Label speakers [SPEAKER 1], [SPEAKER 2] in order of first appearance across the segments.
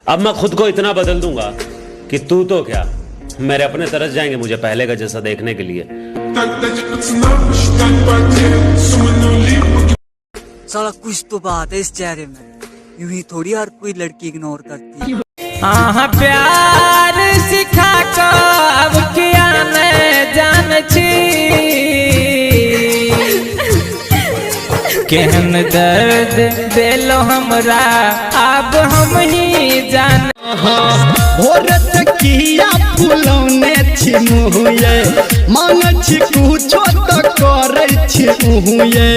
[SPEAKER 1] अब मैं खुद को इतना बदल दूंगा कि तू तो क्या, मेरे अपने तरस जाएंगे मुझे पहले का जैसा देखने के लिए।
[SPEAKER 2] साला कुछ तो बात है इस चेहरे में, यूं ही थोड़ी हर कोई लड़की इग्नोर करती है।
[SPEAKER 3] प्यार सिखा कब किया मैं जान छी, केहन दर्द दिलो हमरा अब हम ही जान।
[SPEAKER 4] भोरत किया फुलौने छी मुहुए, मांग छी कुछो तो करे छी उहुए।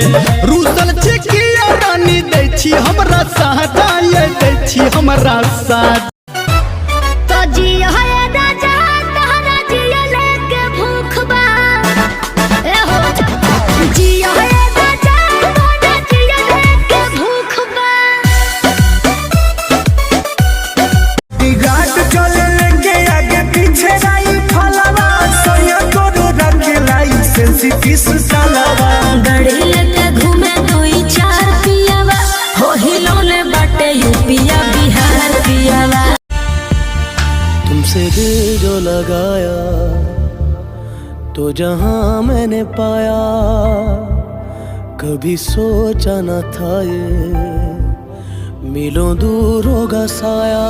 [SPEAKER 4] रूसल छी किया रानी दै छी हमरा सादा, ये दै छी हमरा सादा।
[SPEAKER 5] तो जिया है राजा तहरा जिया लेके भूख बा, ए हो जिया है राजा तहरा जिया लेके भूख बा।
[SPEAKER 4] गाट चले लेके आगे पीछे राई फलवा, सोया तोरो रखे लाई सेंसिटिस सालवा।
[SPEAKER 5] गाड़ी लेके घूमे कोई चार पियावा, हो हिलौले बाटे यूपिया बिहार पियावा।
[SPEAKER 6] तुमसे दिल जो लगाया तो जहां मैंने पाया, कभी सोचा न था ये मिलों दूर होगा साया।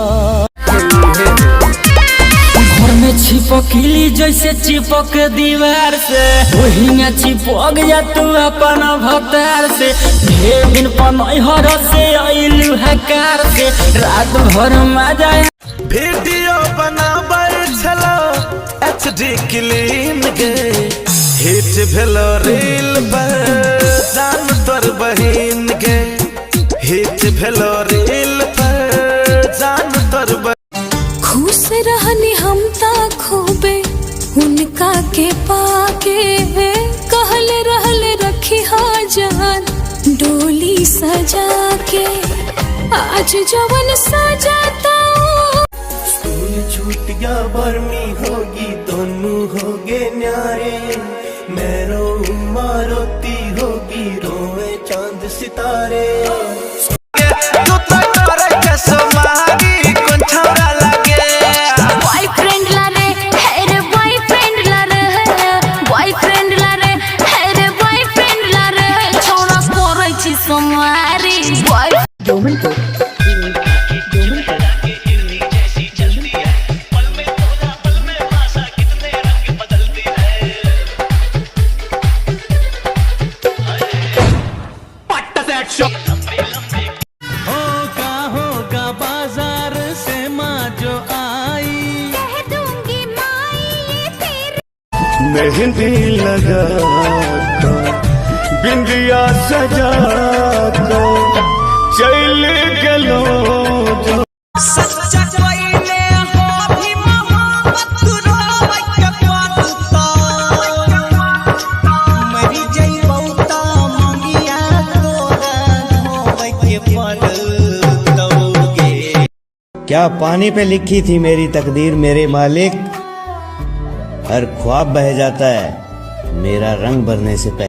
[SPEAKER 3] घर में छिपकली जैसे चिपक दीवार से, वही चिपक जा तू अपन भतार से। ढेर दिन पनहर से अइलू हकार से, रात भर मजा।
[SPEAKER 6] वीडियो बनाबर छलो HD क्लीन गे, हिट भेलो रील पर जान तोर बहिन के, हिट भेलो रील पर जान तोर बहिन।
[SPEAKER 5] खुश रहनी हम ता खूबे उनका के पाके, कहले रहले रखी जान डोली सजा के। आज जवन सजाता
[SPEAKER 6] छूट गया बर्मी होगी दोनों होगे न्यारे, मैं रोऊं रोती होगी रोए चांद सितारे।
[SPEAKER 5] बॉयफ्रेंड ला रे है रे, बॉयफ्रेंड ला रे है, बॉयफ्रेंड ला रे है रे, बॉयफ्रेंड ला रे छोरा करे छी समारी।
[SPEAKER 6] होगा बाजार से माँ जो आई,
[SPEAKER 5] कह दूंगी माई तेरी।
[SPEAKER 4] मेहंदी लगा बिंदिया सजा को चल गलो जो।
[SPEAKER 3] सच्चा कोइले हो भी मोहब्बत रोवे के पाता, मरी जई बहुता मंगिया तोरा धोवे के पड़तोगे।
[SPEAKER 7] क्या पानी पे लिखी थी मेरी तकदीर मेरे मालिक, हर ख्वाब बह जाता है मेरा रंग भरने से पहले।